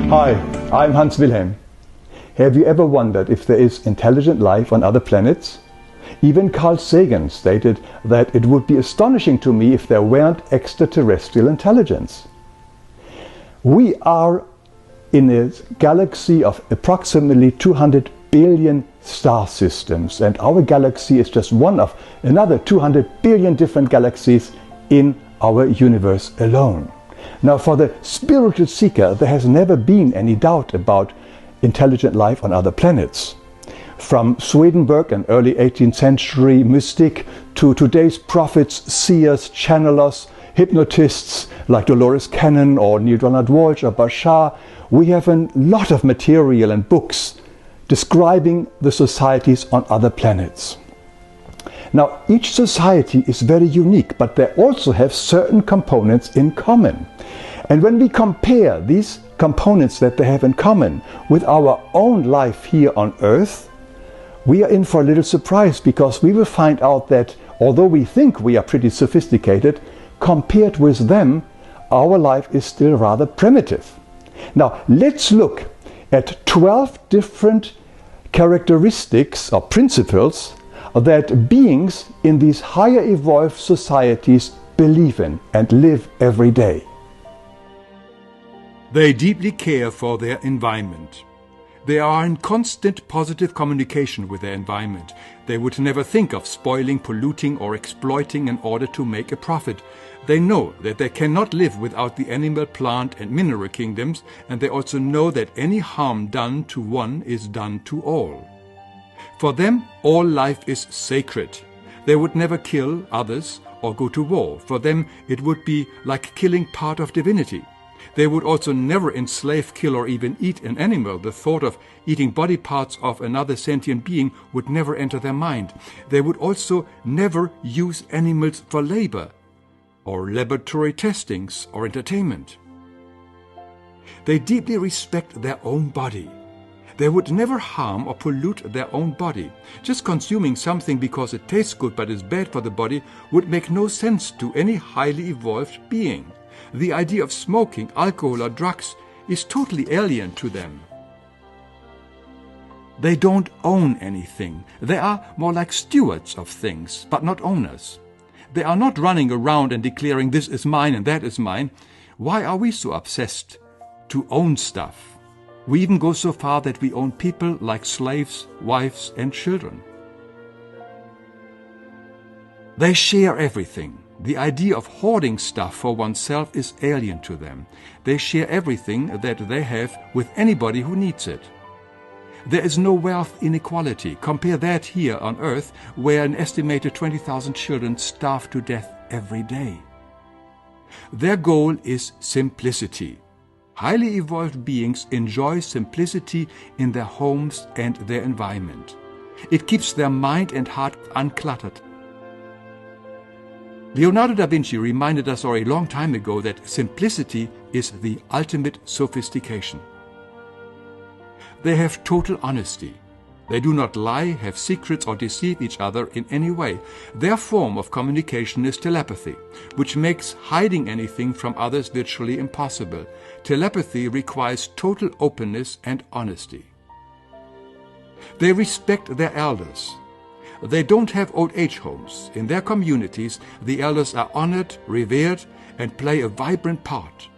Hi, I'm Hans Wilhelm. Have you ever wondered if there is intelligent life on other planets? Even Carl Sagan stated that it would be astonishing to me if there weren't extraterrestrial intelligence. We are in a galaxy of approximately 200 billion star systems, and our galaxy is just one of another 200 billion different galaxies in our universe alone. Now, for the spiritual seeker, there has never been any doubt about intelligent life on other planets. From Swedenborg, an early 18th century mystic, to today's prophets, seers, channelers, hypnotists like Dolores Cannon or Neil Donald Walsh or Bashar, we have a lot of material and books describing the societies on other planets. Now, each society is very unique, but they also have certain components in common. And when we compare these components that they have in common with our own life here on Earth, we are in for a little surprise, because we will find out that although we think we are pretty sophisticated, compared with them, our life is still rather primitive. Now, let's look at 12 different characteristics or principles that beings in these higher evolved societies believe in and live every day. They deeply care for their environment. They are in constant positive communication with their environment. They would never think of spoiling, polluting, or exploiting in order to make a profit. They know that they cannot live without the animal, plant, and mineral kingdoms, and they also know that any harm done to one is done to all. For them, all life is sacred. They would never kill others or go to war. For them, it would be like killing part of divinity. They would also never enslave, kill, or even eat an animal. The thought of eating body parts of another sentient being would never enter their mind. They would also never use animals for labor, or laboratory testings, or entertainment. They deeply respect their own body. They would never harm or pollute their own body. Just consuming something because it tastes good but is bad for the body would make no sense to any highly evolved being. The idea of smoking, alcohol, or drugs is totally alien to them. They don't own anything. They are more like stewards of things, but not owners. They are not running around and declaring this is mine and that is mine. Why are we so obsessed to own stuff? We even go so far that we own people like slaves, wives, and children. They share everything. The idea of hoarding stuff for oneself is alien to them. They share everything that they have with anybody who needs it. There is no wealth inequality. Compare that here on Earth, where an estimated 20,000 children starve to death every day. Their goal is simplicity. Highly evolved beings enjoy simplicity in their homes and their environment. It keeps their mind and heart uncluttered. Leonardo da Vinci reminded us a long time ago that simplicity is the ultimate sophistication. They have total honesty. They do not lie, have secrets, or deceive each other in any way. Their form of communication is telepathy, which makes hiding anything from others virtually impossible. Telepathy requires total openness and honesty. They respect their elders. They don't have old age homes. In their communities, the elders are honored, revered, and play a vibrant part.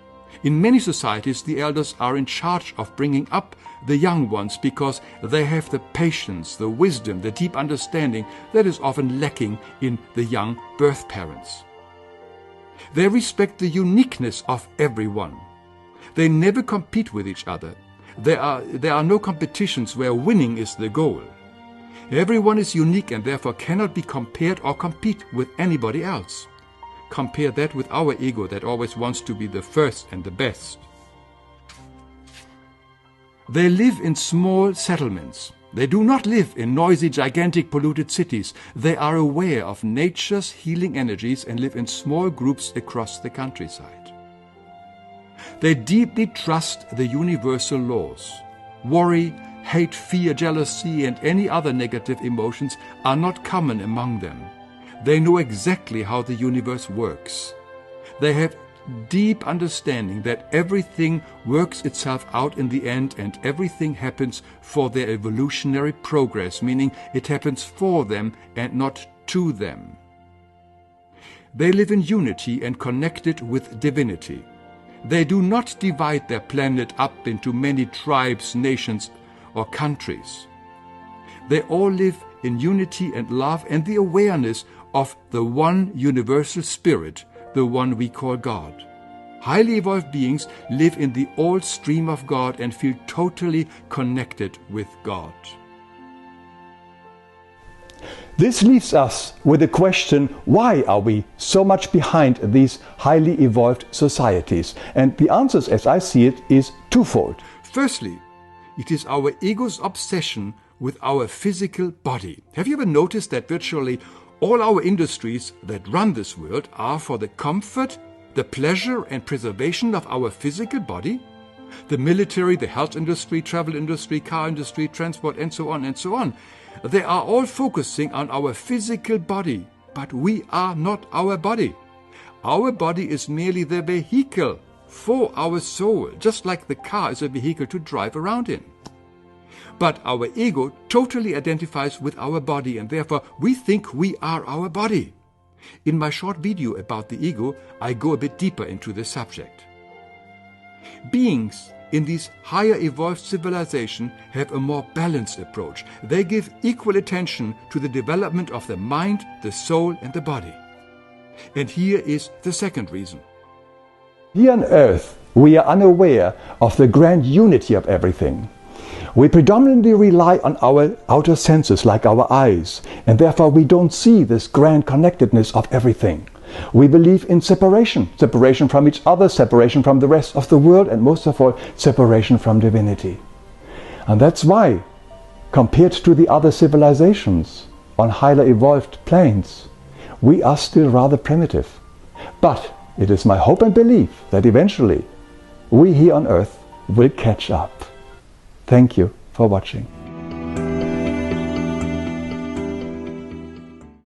In many societies, the elders are in charge of bringing up the young ones because they have the patience, the wisdom, the deep understanding that is often lacking in the young birth parents. They respect the uniqueness of everyone. They never compete with each other. There are no competitions where winning is the goal. Everyone is unique and therefore cannot be compared or compete with anybody else. Compare that with our ego that always wants to be the first and the best. They live in small settlements. They do not live in noisy, gigantic, polluted cities. They are aware of nature's healing energies and live in small groups across the countryside. They deeply trust the universal laws. Worry, hate, fear, jealousy, and any other negative emotions are not common among them. They know exactly how the universe works. They have deep understanding that everything works itself out in the end and everything happens for their evolutionary progress, meaning it happens for them and not to them. They live in unity and connected with divinity. They do not divide their planet up into many tribes, nations, or countries. They all live in unity and love and the awareness of the one universal spirit, the one we call God. Highly evolved beings live in the old stream of God and feel totally connected with God. This leaves us with the question, why are we so much behind these highly evolved societies? And the answer, as I see it, is twofold. Firstly, it is our ego's obsession with our physical body. Have you ever noticed that virtually all our industries that run this world are for the comfort, the pleasure and preservation of our physical body? The military, the health industry, travel industry, car industry, transport, and so on and so on. They are all focusing on our physical body, but we are not our body. Our body is merely the vehicle for our soul, just like the car is a vehicle to drive around in. But our ego totally identifies with our body, and therefore we think we are our body. In my short video about the ego, I go a bit deeper into this subject. Beings in these higher evolved civilizations have a more balanced approach. They give equal attention to the development of the mind, the soul, and the body. And here is the second reason. Here on Earth, we are unaware of the grand unity of everything. We predominantly rely on our outer senses, like our eyes, and therefore we don't see this grand connectedness of everything. We believe in separation, separation from each other, separation from the rest of the world, and most of all, separation from divinity. And that's why, compared to the other civilizations on higher evolved planes, we are still rather primitive. But it is my hope and belief that eventually we here on Earth will catch up. Thank you for watching.